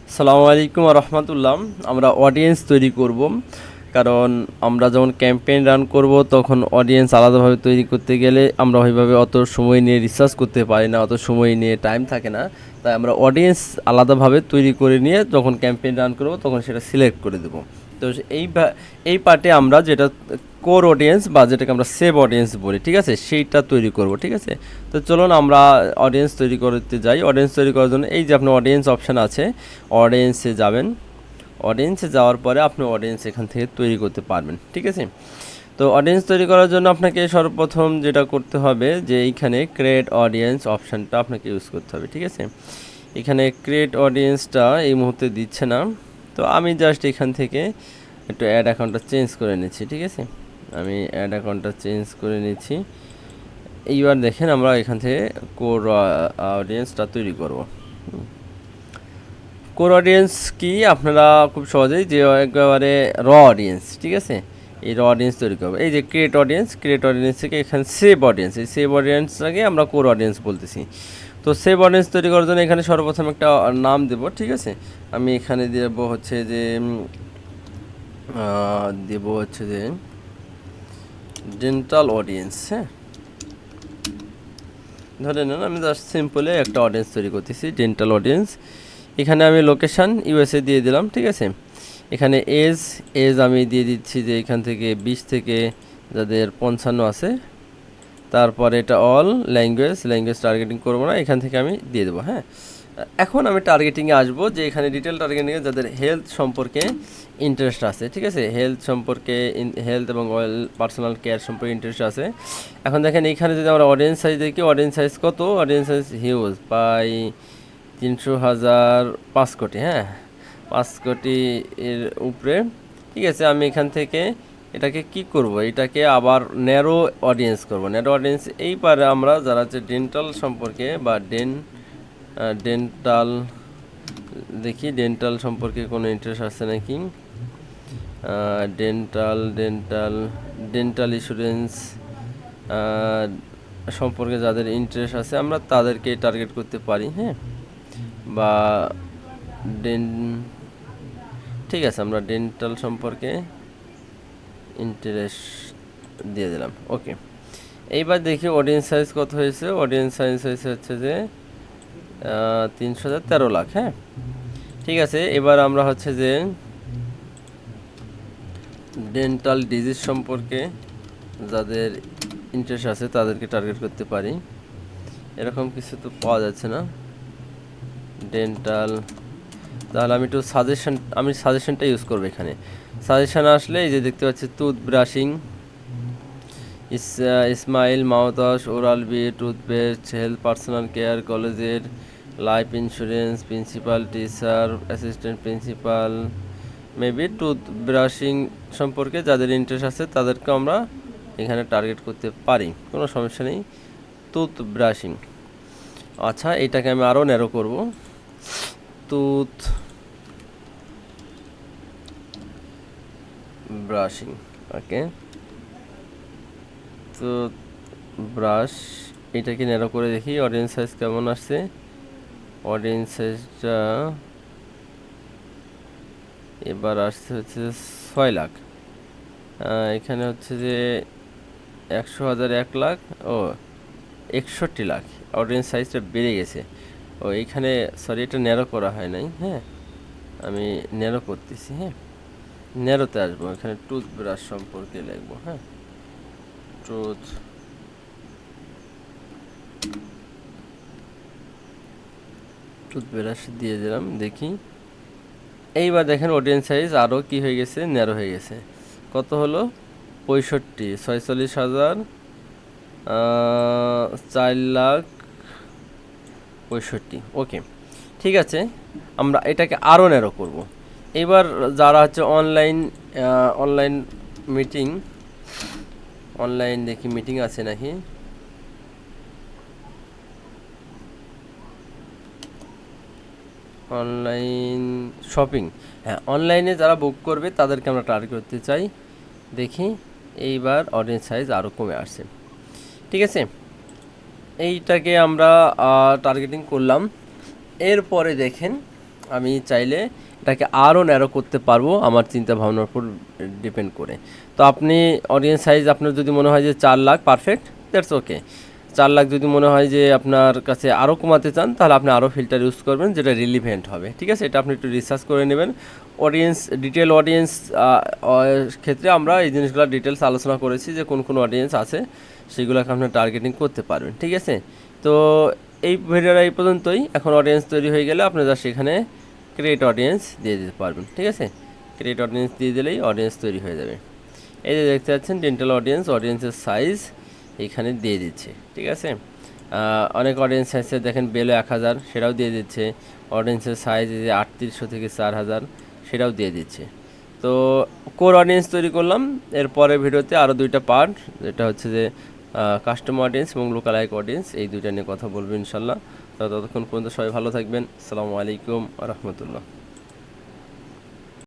আসসালামু আলাইকুম রহমতুল্লাহ। আমরা অডিয়েন্স তৈরি করব, কারণ আমরা যখন ক্যাম্পেইন রান করব তখন অডিয়েন্স আলাদাভাবে তৈরি করতে গেলে আমরা ওইভাবে অত সময় নিয়ে রিসার্চ করতে পারি না, অত সময় নিয়ে টাইম থাকে না। তাই আমরা অডিয়েন্স আলাদাভাবে তৈরি করে নিয়ে যখন ক্যাম্পেইন রান করব তখন সেটা সিলেক্ট করে দেব। তো এই পার্টে আমরা যেটা কোর অডিয়েন্স বা যেটাকে আমরা সেভ অডিয়েন্স বলি, ঠিক আছে, সেইটা তৈরি করব। ঠিক আছে, তো চলুন আমরা অডিয়েন্স তৈরি করতে যাই। অডিয়েন্স তৈরি করার জন্য এই যে আপনার অডিয়েন্স অপশান আছে, অডিয়েন্সে যাবেন। অডিয়েন্সে যাওয়ার পরে আপনি অডিয়েন্স এখান থেকে তৈরি করতে পারবেন। ঠিক আছে, তো অডিয়েন্স তৈরি করার জন্য আপনাকে সর্বপ্রথম যেটা করতে হবে যে এইখানে ক্রিয়েট অডিয়েন্স অপশানটা আপনাকে ইউজ করতে হবে। ঠিক আছে, এখানে ক্রিয়েট অডিয়েন্সটা এই মুহূর্তে দিচ্ছে না, তো আমি জাস্ট এখান থেকে একটু অ্যাড অ্যাকাউন্টটা চেঞ্জ করে নিচ্ছি। ঠিক আছে, আমি অ্যাড অ্যাকাউন্টটা চেঞ্জ করে নিচ্ছি। এইবার দেখেন আমরা এখান থেকে কোর অডিয়েন্সটা তৈরি করব। কোর অডিয়েন্স কি আপনারা খুব সহজেই যে একেবারে অডিয়েন্স, ঠিক আছে, এই অডিয়েন্স তৈরি করবো। এই যে ক্রিয়েট অডিয়েন্স থেকে এখানে সেভ অডিয়েন্স, এই সেভ অডিয়েন্সটাকে আমরা কোর অডিয়েন্স বলতেছি। তো সেভ অডিয়েন্স তৈরি করার জন্য এখানে সর্বপ্রথম একটা নাম দেব। ঠিক আছে, আমি এখানে দেব হচ্ছে যে ডেন্টাল অডিয়েন্স। হ্যাঁ, ধরে নেন আমি জাস্ট সিম্পলে একটা অডিয়েন্স তৈরি করতেছি, ডেন্টাল অডিয়েন্স। এখানে আমি লোকেশান ইউএসএ দিয়ে দিলাম। ঠিক আছে, এখানে এজ আমি দিয়ে দিচ্ছি যে এখান থেকে 20 থেকে যাদের 55 আছে। তারপরে এটা অল ল্যাঙ্গুয়েজ টার্গেটিং করবো না, এখান থেকে আমি দিয়ে দেবো। হ্যাঁ, এখন আমি টার্গেটিংয়ে আসবো, যে এখানে ডিটেল টার্গেটিংয়ে যাদের হেলথ সম্পর্কে ইন্টারেস্ট আছে। ঠিক আছে, হেলথ সম্পর্কে, হেলথ এবং পার্সোনাল কেয়ার সম্পর্কে ইন্টারেস্ট আছে। এখন দেখেন এইখানে যদি আমরা অডিয়েন্স সাইজ দেখি, অডিয়েন্স সাইজ কত, অডিয়েন্স সাইজ হিউজ, প্রায় 300,000, 5 কোটি। হ্যাঁ, 5 কোটি এর উপরে। ঠিক আছে, আমি এখান থেকে এটাকে কি করব, এটাকে আবার ন্যারো অডিয়েন্স করব। ন্যারো অডিয়েন্স এই পারে আমরা যারা হচ্ছে ডেন্টাল সম্পর্কে বা ডেন্টাল দেখি, ডেন্টাল সম্পর্কে কোনো ইন্টারেস্ট আছে নাকি। ডেন্টাল ইন্স্যুরেন্স সম্পর্কে যাদের ইন্টারেস্ট আছে আমরা তাদেরকে টার্গেট করতে পারি। হ্যাঁ, বা ডেন ঠিক আছে, আমরা ডেন্টাল সম্পর্কে ইন্টারেস্ট দিয়ে দিলাম। ওকে, এইবার দেখি অডিয়েন্স সাইজ কত হয়েছে। অডিয়েন্স সাইজ হয়েছে হচ্ছে যে 313 লাখ। হ্যাঁ, ঠিক আছে, এবার আমরা হচ্ছে যে ডেন্টাল ডিজিজ সম্পর্কে যাদের ইন্টারেস্ট আছে তাদেরকে টার্গেট করতে পারি। এরকম কিছু তো পাওয়া যাচ্ছে না ডেন্টাল, তাহলে আমি সাজেশনটা ইউজ করবো। এখানে সাজেশন আসলে এই যে দেখতে পাচ্ছি tooth brushing, smile, mouthwash, Oral B, toothpaste, health, personal care, কলেজের, life insurance, principal, teacher, assistant principal, maybe tooth brushing সম্পর্কে যাদের ইন্টারেস্ট আছে তাদেরকে আমরা এখানে টার্গেট করতে পারি, কোনো সমস্যা নেই। টুথ ব্রাশিং, আচ্ছা এটাকে আমি আরও ন্যারো করব। টুথ ব্রাশিং, ওকে, তো ব্রাশ এটাকে ন্যারো করে দেখি অডিয়েন্স সাইজ কেমন আসছে। অডিয়েন্স সাইজটা এবার আসছে হচ্ছে 6 লাখ। এখানে হচ্ছে যে 100,000, 1 লাখ, ও 61 লাখ। অডিয়েন্স সাইজটা বেড়ে গেছে। ও এইখানে সরি, এটা ন্যারো করা হয় নাই। হ্যাঁ, আমি ন্যারো করতেছি। হ্যাঁ, ন্যারোতে আসবো, এখানে টুথব্রাশ সম্পর্কে লিখবো। হ্যাঁ, টুথব্রাশ দিয়ে দিলাম, দেখি। এইবার দেখেন অডিয়েন্স সাইজ আরও কি হয়ে গেছে, ন্যারো হয়ে গেছে। কত হলো, 46,000, 4,65,000। ওকে, ঠিক আছে, আমরা এটাকে আরও ন্যারো করব। এবার যারা হচ্ছে অনলাইন মিটিং, অনলাইন দেখি মিটিং আছে নাকি, অনলাইন শপিং, হ্যাঁ অনলাইনে যারা বুক করবে তাদেরকে আমরা টার্গেট করতে চাই। দেখি এইবার অডিয়েন্স সাইজ আরও কমে আসছে। ঠিক আছে, এইটাকে আমরা টার্গেটিং করলাম। এরপরে দেখেন আমি চাইলে এটাকে আরও ন্যারো করতে পারবো আমার চিন্তা ভাবনার উপর ডিপেন্ড করে। তো আপনি অডিয়েন্স সাইজ আপনার যদি মনে হয় যে 4 lakh perfect, that's okay. 4 lakh যদি মনে হয় যে আপনার কাছে আরও কমাতে চান, তাহলে আপনি আরও ফিল্টার ইউজ করবেন যেটা রিলিভেন্ট হবে, ঠিক আছে? এটা আপনি একটু রিসার্চ করে নেবেন। অডিয়েন্স ডিটেল অডিয়েন্স ক্ষেত্রে আমরা এই জিনিসগুলো ডিটেলস আলোচনা করেছি যে কোন কোন অডিয়েন্স আছে, সেগুলোকে আপনি টার্গেটিং করতে পারবেন, ঠিক আছে? তো এই ভিডিওটা এই পর্যন্তই। এখন অডিয়েন্স তৈরি হয়ে গেলে আপনি জাস্ট সেখানে ক্রিয়েট অডিয়েন্স দিয়ে দিতে পারবেন, ঠিক আছে? ক্রিয়েট অডিয়েন্স দিয়ে দিলেই অডিয়েন্স তৈরি হয়ে যাবে। এই যে দেখতে পাচ্ছেন ডেন্টাল অডিয়েন্স, অডিয়েন্সের সাইজ এইখানে দিয়ে দিচ্ছে, ঠিক আছে? অনেক অডিয়েন্স আছে দেখেন বেলো 1000 সেটাও দিয়ে দিচ্ছে, অডিয়েন্সের সাইজ যে 3800 থেকে 4000 সেটাও দিয়ে দিচ্ছে। তো কোর অডিয়েন্স তৈরি করলাম। এরপরে ভিডিওতে আরও 2টা পার্ট, যেটা হচ্ছে যে কাস্টম অডিয়েন্স এবং লোকালাইক অডিয়েন্স, এই 2টা নিয়ে কথা বলবো ইনশাল্লাহ। ততক্ষণ পর্যন্ত সবাই ভালো থাকবেন। আসসালামু আলাইকুম রহমতুল্লাহ।